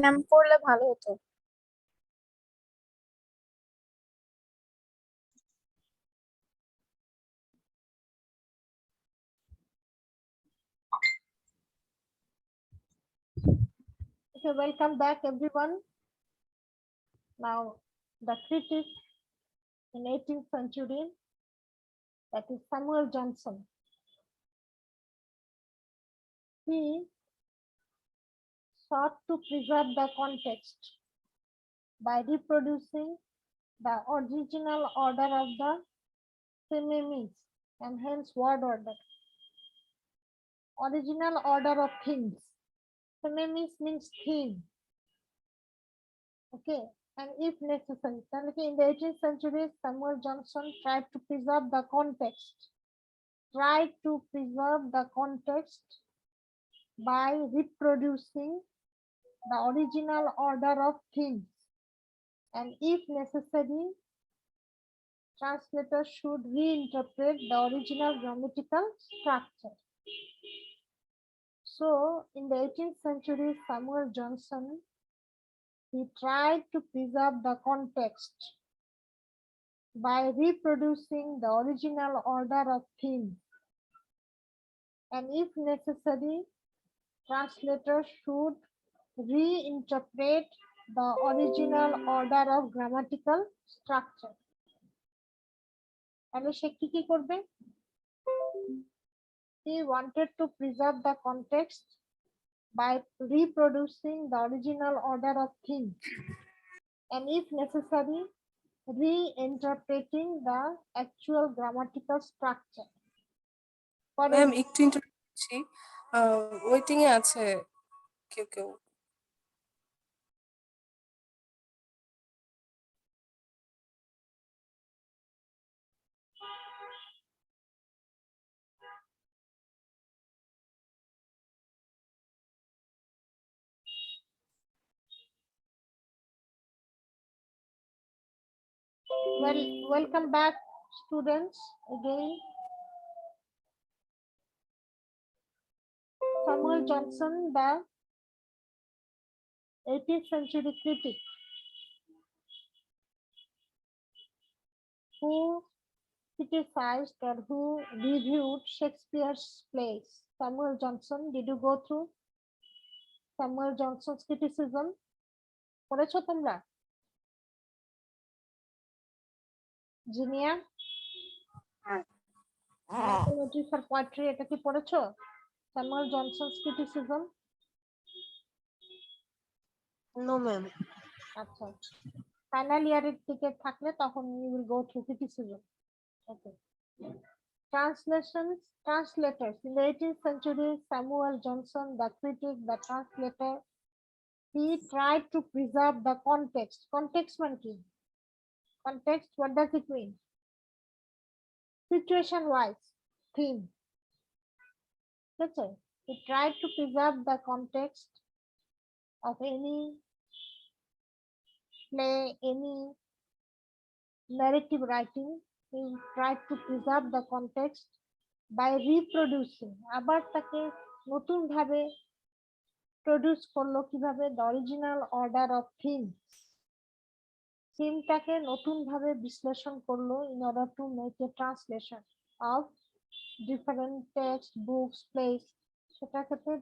নাম করলে ভালো হতো। Okay, welcome back everyone. Now, the critic in 18th century, that is Samuel Johnson. He sought to preserve the context by reproducing the original order of the synonyms and hence word order. Original order of things. Synonyms means theme. Okay, and if necessary, in the 18th century, Samuel Johnson tried to preserve the context. By reproducing the original order of things, and if necessary, translators should reinterpret the original grammatical structure. So, in the 18th century, Samuel Johnson, he tried to preserve the context by reproducing the original order of things, and if necessary, translators should reinterpret the original order of grammatical structure. তাহলে সে কি করবে? He wanted to preserve the context by reproducing the original order of things, and if necessary, reinterpreting the actual grammatical structure. Ma'am একটু interview করছি, waiting এ আছে কেউ। Well, welcome back, students, again. Samuel Johnson, the 18th century critic, who criticized or who reviewed Shakespeare's plays. Samuel Johnson, did you go through Samuel Johnson's criticism? পড়েছো তোমরা? Jinia, Mythology for Poetry, এটা কি পড়েছো? Samuel Johnson's criticism? No ma'am. আচ্ছা, final ইয়ারের দিকে থাকলে তখন you will go through criticism. Okay. Translators. In the 18th century, Samuel Johnson, the critic, the translator, he tried to preserve the context. Context means কি? Context, what does it mean? Situation wise, theme. That's it. He tried to preserve the context of any play, any narrative writing. He tried to preserve the context by reproducing. আবার তাকে নতুন ভাবে produce করলো কিভাবে? the original order of themes. থিমটাকে নতুন ভাবে বিশ্লেষণ করলো in order to make a translation of different text, books, plays. সেটার ক্ষেত্রে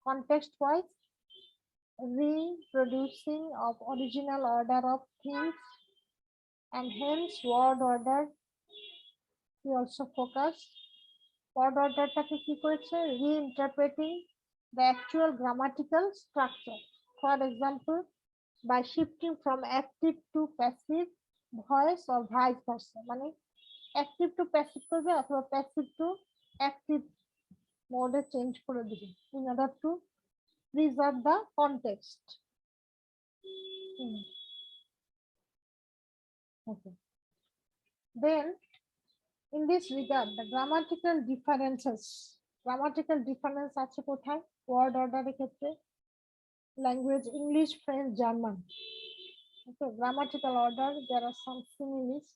context wise reproducing of original order of things, and hence word order. He also focused word order টাকে কি করেছে? Reinterpreting the actual grammatical structure. For example, by shifting from active to passive voice or vice versa. মানে active to passive করবে অথবা passive to active mode change করে দিবে in order to preserve the context. Okay. Then, in this regard, the grammatical difference আছে কোথায়? Word order এর ক্ষেত্রে language English, French, German. Okay, grammatical order, there are some similes.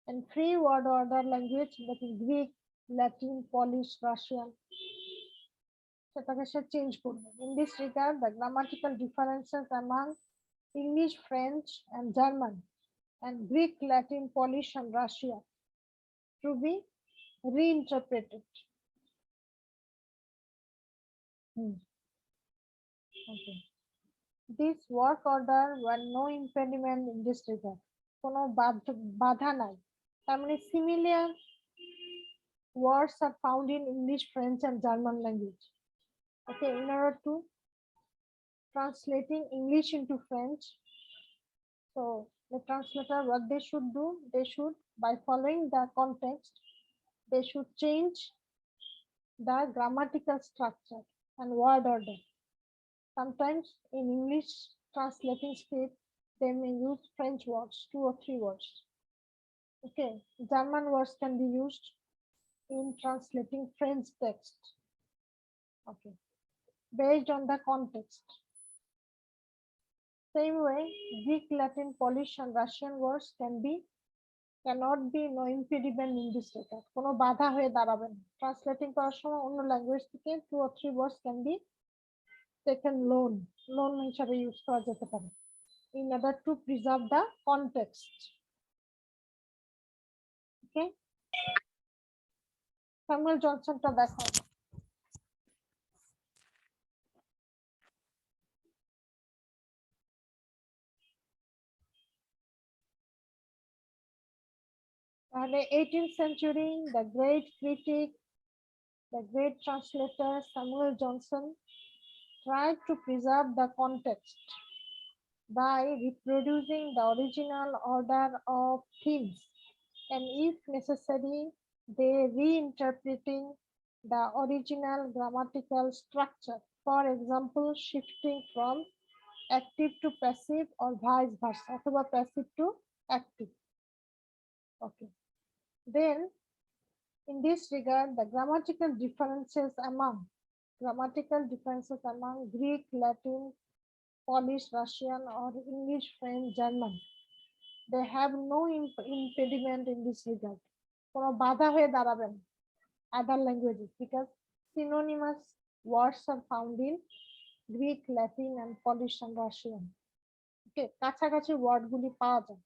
And free word order language, that is Greek, Latin, Polish, Russian. সেটাকে সে change করবে। In this regard the grammatical differences among English, French and German and Greek, Latin, Polish, and Russia to be reinterpreted. Okay. This work order were no impediment in this regard. কোনো বাধা নাই। তার মানে similar words are found in English, French, and German language. Okay, in order to translating English into French, so the translator, what they should do, they should, by following the context, they should change the grammatical structure and word order. Sometimes in English translating script, they may use French words, 2 or 3 words. Okay, German words can be used in translating French text. Okay, based on the context. Same way, Greek, Latin, Polish, and Russian words cannot be no impediment in this regard. কোনো বাধা হয়ে দাঁড়াবে না। Translating করার সময় অন্য language থেকে 2 or 3 words can be taken loan হিসাবে ইউজ করা যেতে পারে in order to preserve the context. Okay, Samuel Johnson টা দেখো। তাহলে 18th century, the great critic, the great translator Samuel Johnson tried to preserve the context by reproducing the original order of themes, and if necessary, they reinterpreting the original grammatical structure. For example, shifting from active to passive or vice versa, অথবা passive to active. Okay. Then, in this regard, the grammatical differences among Greek, Latin, Polish, Russian, or English, French, German, they have no impediment in this regard. কোনো বাধা হয়ে দাঁড়াবে না other languages, because synonymous words are found in Greek, Latin, and Polish and Russian. Okay, কাছাকাছি word গুলি পাওয়া যায়।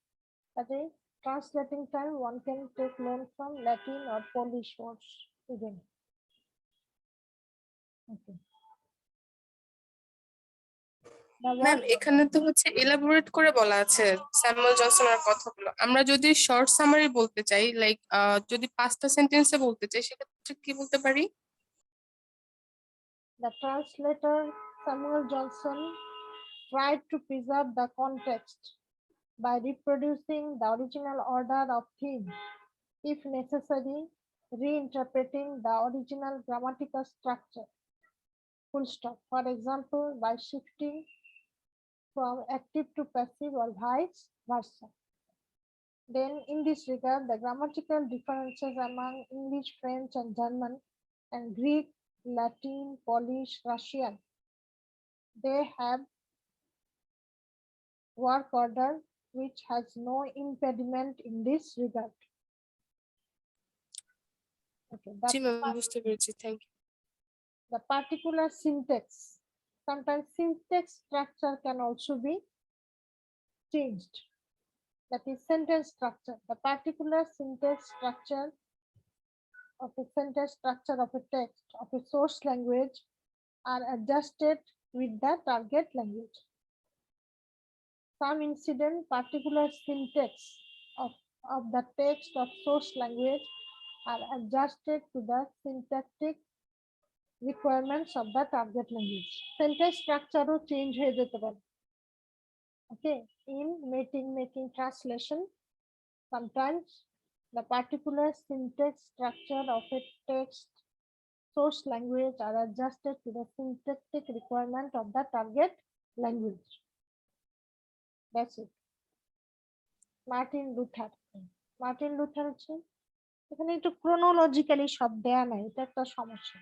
কাজে translating time one can take loan from Latin or Polish words again. Okay. Ma'am এখানে তো হচ্ছে এলাবোরেট করে বলা আছে স্যামুয়েল জনসনের কথাগুলো। আমরা যদি শর্ট সামারি বলতে চাই, লাইক যদি 5টা সেন্টেন্সে বলতে চাই, সেক্ষেত্রে কি বলতে পারি? The translator Samuel Johnson tried to preserve the context by reproducing the original order of themes, if necessary, reinterpreting the original grammatical structure. Full stop. For example, by shifting from active to passive or vice versa. Then, in this regard, the grammatical differences among English, French, and German, and Greek, Latin, Polish, Russian, they have work order which has no impediment in this regard. Okay, জি ma'am, বুঝতে পেরেছি, thank you. the particular syntax. Sometimes syntax structure can also be changed. That is sentence structure. The particular syntax structure of a sentence structure of a text of a source language are adjusted with the target language. Some incident particular syntax of the text of source language are adjusted to the syntactic requirements of the target language. Sentence structure O change হয়ে যেতে পারে। Okay, in making translation, sometimes the particular syntax structure of a text source language are adjusted to the syntactic requirement of the target language. That's it. Martin Luther হচ্ছে এখানে একটু chronologically সব দেয়া নাই, এটা একটা সমস্যা।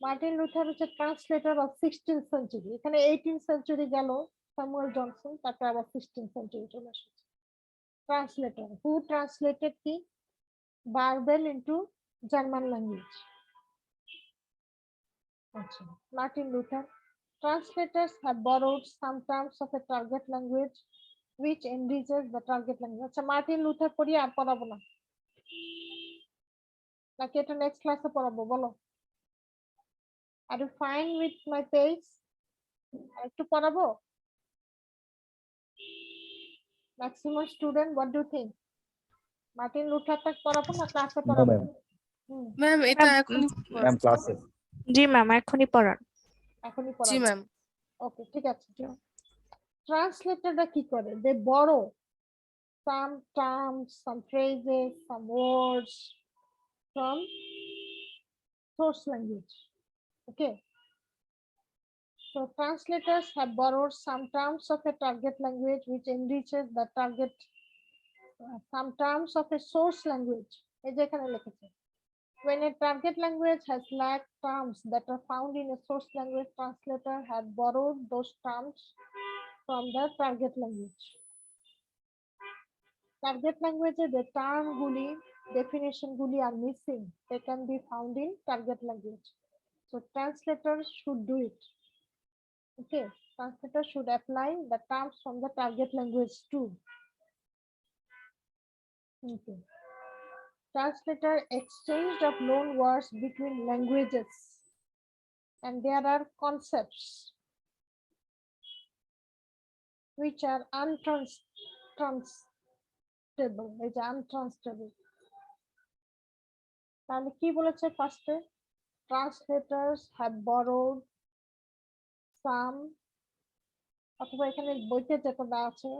মার্টিন লুথার হচ্ছে ট্রান্সলেটর অফ 16th century। এখানে 18th century গেল স্যামুয়েল জনসন, তারপর আবার 16th century চলে এসেছে। ট্রান্সলেটর হু ট্রান্সলেটেড কি barbell into German language. Martin Luther. Translators have borrowed some terms of a target language which enriches the target language. আচ্ছা Martin Luther পড়ি আর পড়াবো না নাকি এটা নেক্সট ক্লাসে পড়াবো বলো? Are you fine with my page? একটু পড়াবো? Maximum student what do think? Martin লুথারটা পড়াবো না ক্লাসে পড়াবো? ম্যাম এটা এখনই ম্যাম ক্লাসে। জি ম্যাম এখনই পড়ান। এখনই জি পড়াবো? ম্যাম। ওকে ঠিক আছে। ট্রান্সলেটররা কি করে? দে বড়ো some terms, some phrases, some words from source language. Okay. So translators have borrowed some terms of a target language which enriches the target, some terms of a source language. When a target language has lacked terms that are found in a source language, translator had borrowed those terms from the target language. Target language the term guli, definition guli are missing. They can be found in target language. So translators should do it. Okay, translators should apply the terms from the target language too. Okay. Translator exchanged of loan words between languages, and there are concepts which are untranslatable. তাহলে কি বলেছে ফার্স্টে? Translators have borrowed some, অথবা এখানে বইতে যেটা দেওয়া আছে,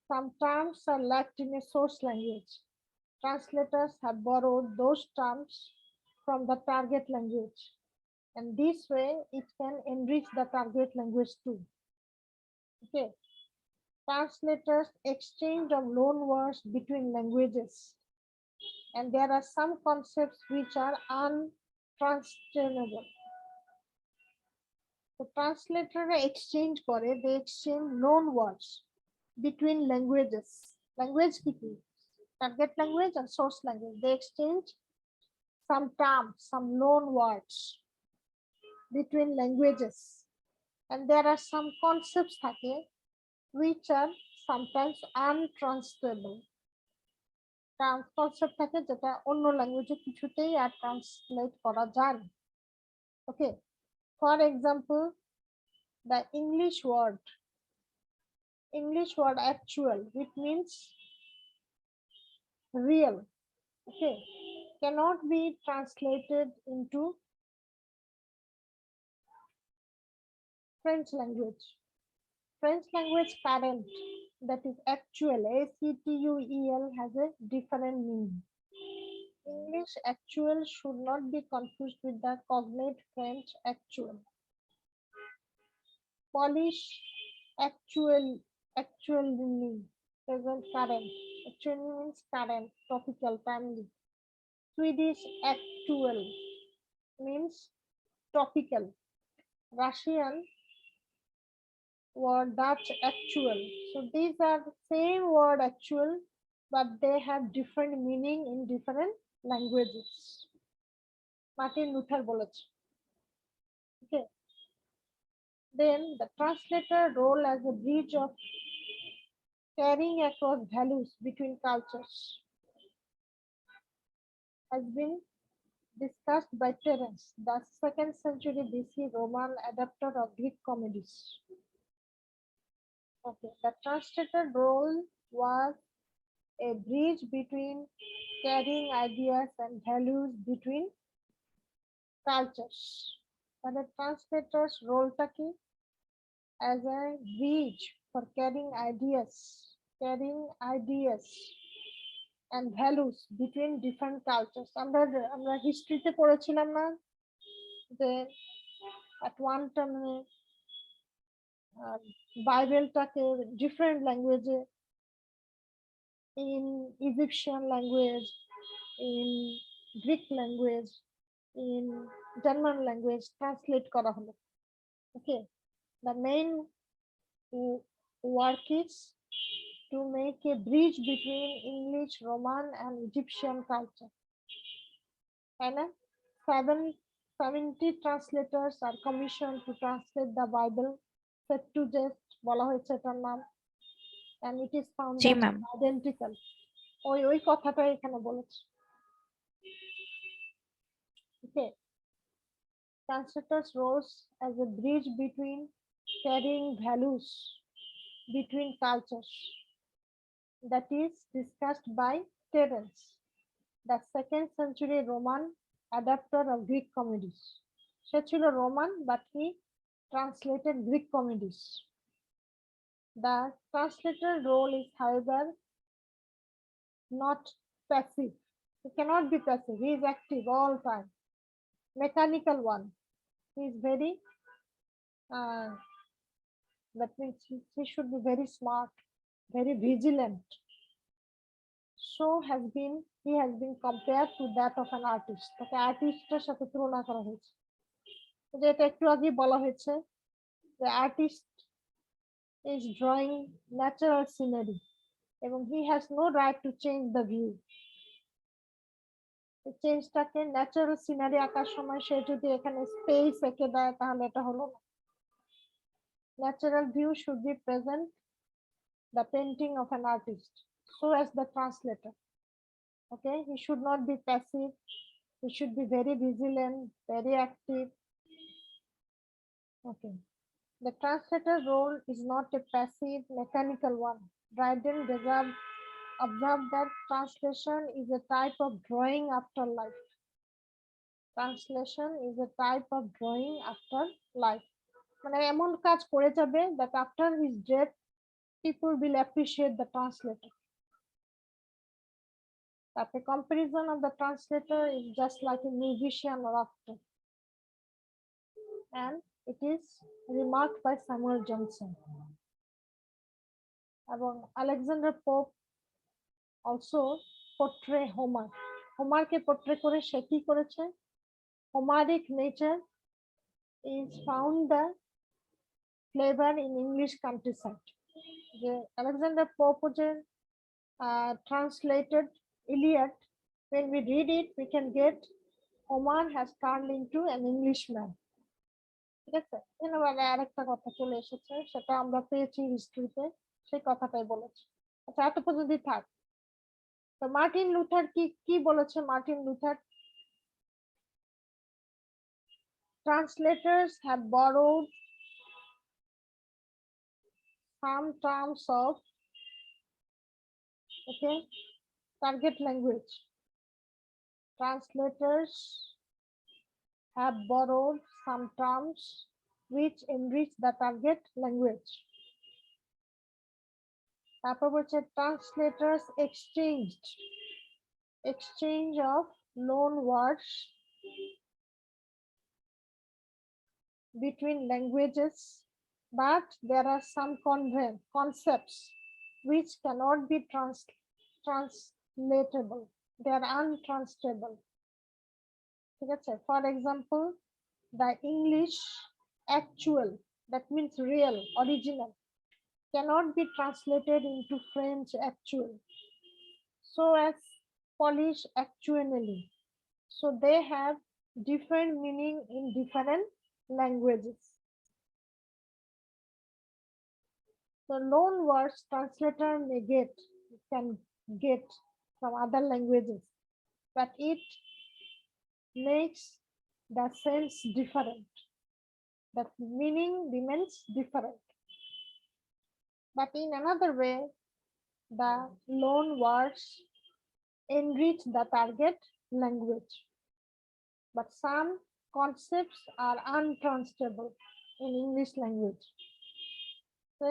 some terms are lacked in a source language. Translators have borrowed those terms from the target language, and this way it can enrich the target language too. Okay. Translators exchange of loan words between languages, and there are some concepts which are untranslatable. The translator exchange করে, they exchange loan words between languages. Language কি? Target language and source language. They exchange some terms, some loan words between languages, and there are some concepts থাকে which are sometimes untranslatable. Concept থাকে যেটা অন্য ল্যাঙ্গুয়েজে কিছুতেই আর translate করা যায় না। Okay. For example, the English word actual, which means real, okay, cannot be translated into French language. French language current, that is actual, ACTUEL, has a different meaning. English actual should not be confused with the cognate French actual. Polish actually means present current. Actually means current, topical, timely. Swedish actual means topical. Russian word Dutch actual. So these are the same word actual, but they have different meaning in different languages. Martin Luther বলেছে। Okay. Then the translator role as a bridge of carrying across values between cultures has been discussed by Terence, the 2nd century BC Roman adapter of Greek comedies. Okay, the translator role was a bridge between carrying ideas and values between cultures. And the translator's role taki as a bridge for carrying ideas and values between different cultures. আমরা হিস্ট্রিতে পড়েছিলাম না যে at one time বাইবেলটাকে different language, in Egyptian language, in Greek language, in German language translate করা হলো। Okay, the main work is to make a bridge between English, Roman and Egyptian culture. And 7 70 translators are commissioned to translate the Bible. Septuagint বলা হয়েছে এটার নাম, and it is found G that ma'am. identical. ওই কথাটাই এখানে বলেছে। Okay. Translators rose as a bridge between carrying values between cultures. That is discussed by Terence, the 2nd century Roman adapter of Greek comedies. সে ছিল Roman, but he translated Greek comedies. The translator role is, however, not passive. He cannot be passive. He is active all time. Mechanical one. He is very, that means he should be very smart, very vigilant. So he has been compared to that of an artist. তাকে আর্টিস্টের সাথে তুলনা করা হয়েছে। যেটা একটু আগে বলা হয়েছে, the artist is drawing natural scenery এবং he has no right to change the view. চেঞ্জটাকে ন্যাচারাল সিনারি আঁকার সময় সে যদি এখানে স্পেস এঁকে দেয় তাহলে এটা হলো না। Natural view should be present the painting of an artist, so as the translator. Okay, he should not be passive. He should be very vigilant, very active. Okay, the translator role is not a passive mechanical one. Dryden observed that translation is a type of drawing after life. Translation is a type of drawing after life. মানে এমন কাজ করে যাবে that after his death people will appreciate the translator. That the comparison of the translator is just like a musician or actor. And it is remarked by Samuel Johnson. এবং Alexander Pope also portray Homer. হোমারকে portray করে সে কি করেছে? Homeric nature is found the flavor in English countryside. যে Alexander Pope যে translated Iliad, when we read it, we can get Homer has turned into an Englishman. ঠিক আছে, এবারে আরেকটা কথা চলে এসেছে, সেটা আমরা পেয়েছি হিস্ট্রিতে, সেই কথাটাই বলেছে। আচ্ছা, এত পর্যন্তই থাক। তো মার্টিন লুথার কি বলেছে? Martin Luther, translators have borrowed some terms of target language. Translators have borrowed some terms which enrich the target language. তারপর বলছে translators exchange of loan words between languages, but there are some concepts which cannot be translatable. They are untranslatable. For example, the English actual, that means real, original, cannot be translated into French actual, so as Polish actually. So they have different meaning in different languages. So loan words translator can get from other languages, but it makes the sense different. The meaning remains different. But in another way, the loan words enrich the target language. But some concepts are untranslatable in English language. So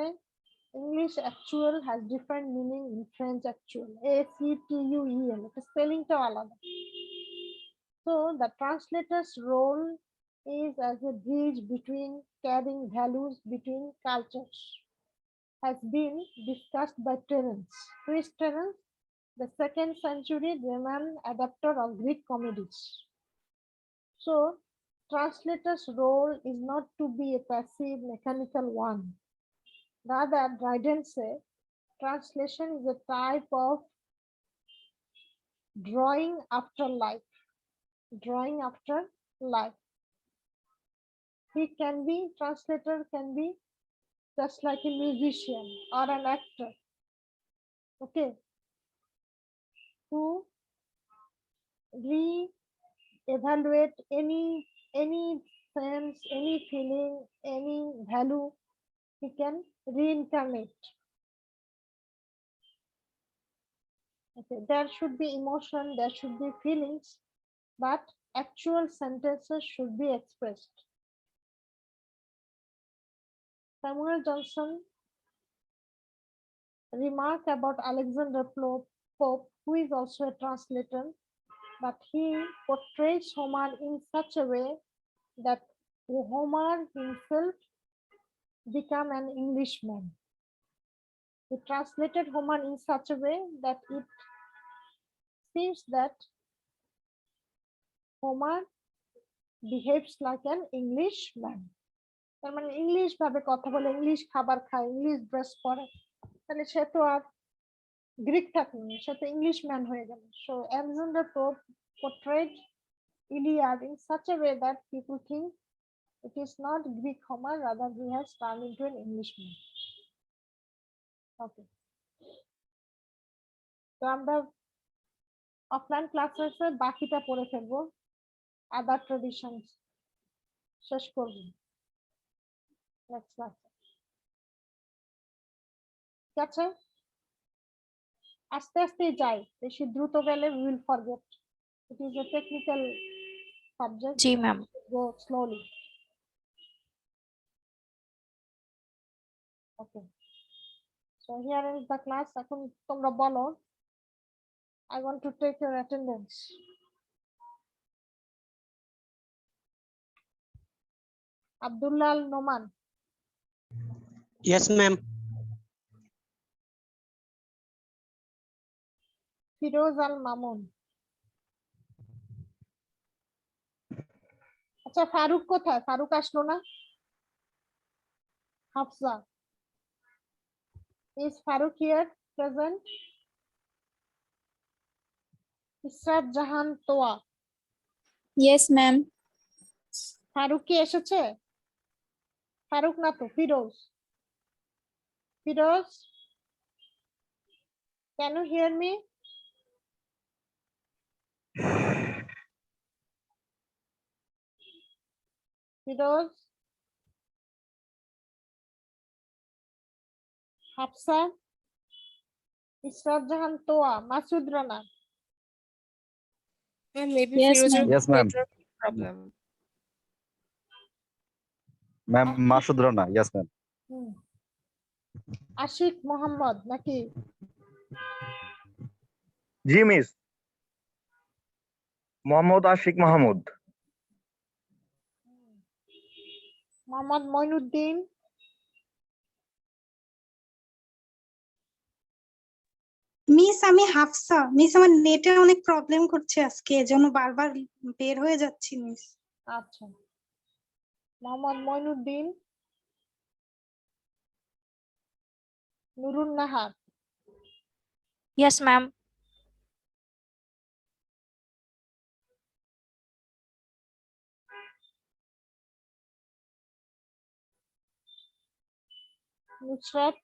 English actual has different meaning in French actual. ACTUEL. The spelling to alada. So the translator's role is as a bridge between carrying values between cultures. Has been discussed by Terence. Who is Terence? The 2nd century Roman adapter of Greek comedies. So translator's role is not to be a passive mechanical one. Rather, Dryden says, translation is a type of drawing after life. Drawing after life. He can be, translator can be just like a musician or an actor. Okay. To re-evaluate any sense, any feeling, any value, he can reincarnate. Okay, there should be emotion, there should be feelings, but actual sentences should be expressed. Samuel Johnson remark about Alexander Pope, who is also a translator, but he portrays Homer in such a way that Homer himself become an Englishman. He translated Homer in such a way that it seems that Homer behaves like an Englishman. তার মানে English ভাবে কথা বলে, English খাবার খায়, English dress পরে, তাহলে সে তো আর গ্রিক থাকেনি, সে তো ইংলিশম্যান হয়ে গেল। So Alexander Pope portrayed Iliad in such a way that people think it is not Greek Homer, rather he has turned into an Englishman. Okay. তো আমরা অফলাইন ক্লাসে বাকিটা পড়ে ফেলবো, আদার ট্রেডিশনস শেষ করব নেক্সট ক্লাসে। ঠিক আছে, আস্তে আস্তে যাই, বেশি দ্রুত গেলে we will forget. It is a technical subject. G ma'am. Go slowly. Okay. So here is the class. এখন তোমরা বলো, I want to take your attendance. Abdullah Al Noman, Yes, ma'am. Firoz Al Mamun. আচ্ছা, ফারুক কোথায়? ফারুক আসলো না? Hafsa, is Farooq here present? Israt Jahan Toya, Yes, ma'am. Faruk কি এসেছে? ফারুক না তো, Firoz. Firoz, can you hear me? Firoz, Hafsa, Israt Jahan Toya, Masud Rana. Maybe Yes, Firoz's ma'am. Yes, ma'am. network problem. Ma'am, Masud Rana. Yes, ma'am. Ashiq Mohammad নাকি? জি miss, Mohammad Ashiq Mahmud. Mohammad Moinuddin, miss আমি হাফসা। মিস আমার নেটে অনেক প্রবলেম করছে আজকে, এজন্য বারবার বের হয়ে যাচ্ছি মিস। আচ্ছা, Mohammad Mainuddin, Nurun Nahar, yes ma'am. Nusrat,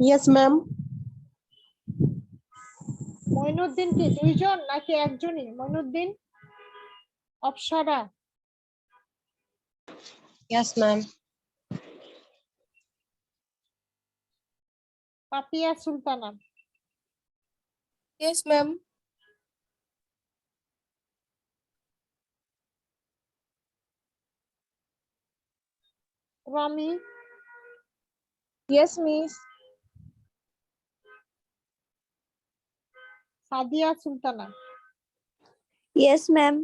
Yes, ma'am. Mainuddin কি দুইজন নাকি একজনই? Mainuddin, Apsara, Yes, ma'am. Papiya Sultana, Yes, ma'am. Rami, Yes, miss. Sadia Sultana, Yes, ma'am.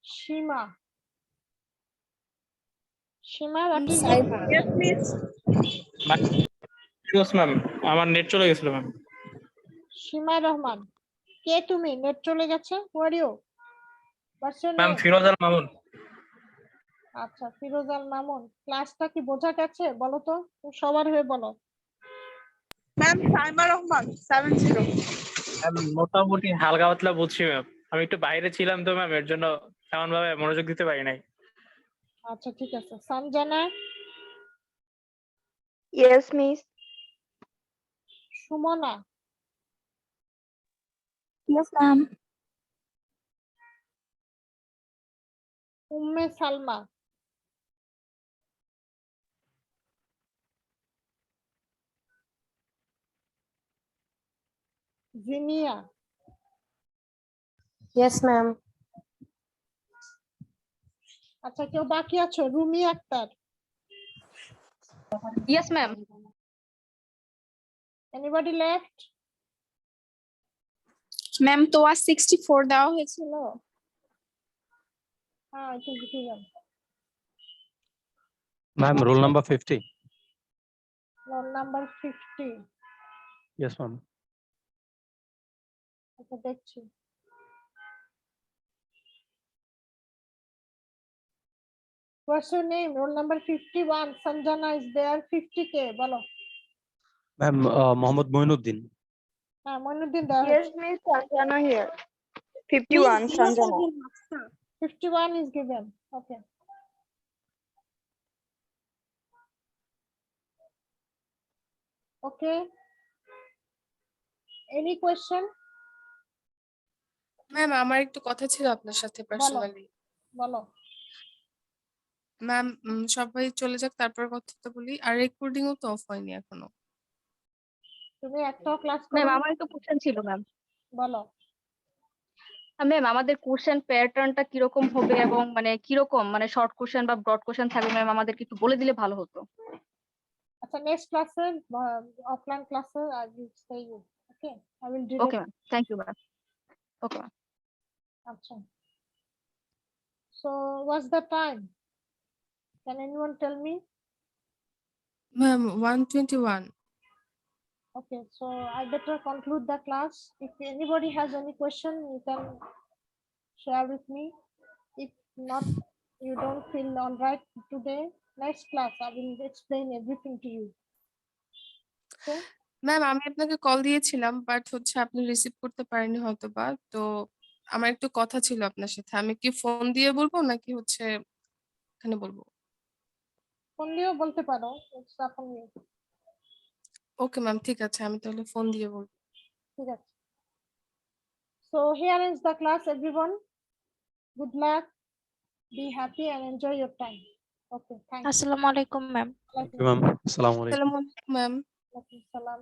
Seema, Seema, that is Saima. Yes, miss. Yes ma'am, আমার নেট চলে গেছিল ম্যাম। সীমা রহমান। কে তুমি? নেট চলে গেছে? Where you? What's your ma'am name? Firoz Al Mamun. আচ্ছা, ফিরোজ আল মামুন। ক্লাসটা কি বোঝা গেছে? বলো তো, সবার হয়ে বলো। Ma'am, Saima Rahman, 70. মোটামুটি হালকা পাতলা বুঝছি ম্যাম। আমি একটু বাইরে ছিলাম তো ম্যাম, এর জন্য তেমন ভাবে মনোযোগ দিতে পারি নাই। আচ্ছা ঠিক আছে। Sanjana, Yes, Miss. Sumana, Yes, ma'am. Umme Salma, Jinia, Yes, ma'am. আচ্ছা কেউ বাকি আছো? Rumi Akter, Yes, ma'am. Anybody left? Ma'am তো 64 দেওয়া হয়েছিল। হ্যাঁ এটা লিখে যান। Ma'am, roll number 50. Roll number 50। Yes, ma'am. আচ্ছা দেখছি। What's your name? Roll number 51. Sanjana is there. 50K. বলো। Ma'am, Mohammed Moinuddin. হ্যাঁ মইনুদ্দিন দেওয়া Yes, Miss. Sanjana here. 51, Miss, Sanjana. 07 Hafsa. 51 is given. Okay. Okay. Any question? Ma'am আমার একটু কথা ছিল আপনার সাথে পার্সোনালি। বলো। ম্যাম সবাই চলে যাক তারপর কথা বলি। আর রেকর্ডিংও তো অফ হয়নি এখনো। তুমি একটাও ক্লাস ম্যাম করো? আমার একটা কোশ্চেন ছিল ম্যাম। বলো। ম্যাম আমাদের কোশ্চেন প্যাটার্নটা কিরকম হবে এবং মানে কিরকম মানে শর্ট কোশ্চেন বা ব্রড কোশ্চেন থাকবে ম্যাম, আমাদেরকে একটু বলে দিলে ভালো হতো। আচ্ছা নেক্সট ক্লাসে অফলাইন ক্লাসে I will say you. Okay. I will okay direct. Ma'am, thank you ma'am. Okay ma'am. আচ্ছা। So what's the time? Can anyone tell me? Ma'am 121। Okay, so I better conclude the class. If anybody has any question, you can share with me. If not, you don't feel all right today, next class I will explain everything to you. Okay? Ma'am আমি আপনাকে call দিয়েছিলাম but হচ্ছে আপনি receive করতে পারেননি হয়তো বা। তো আমার একটু কথা ছিল আপনার সাথে। আমি কি ফোন দিয়ে বলবো নাকি হচ্ছে এখানে বলবো? ফোন দিয়েও বলতে পারো, it's up on you. Okay ma'am ঠিক আছে, আমি তাহলে ফোন দিয়ে বলবো। ঠিক আছে। So here ends the class, everyone. Good luck, be happy and enjoy your time. Okay, thank you. আসসালামু আলাইকুম ma'am. Thank you, ma'am. Assalamu alaikum. আসসালামু আলাইকুম ম্যাম। Walaikum salam.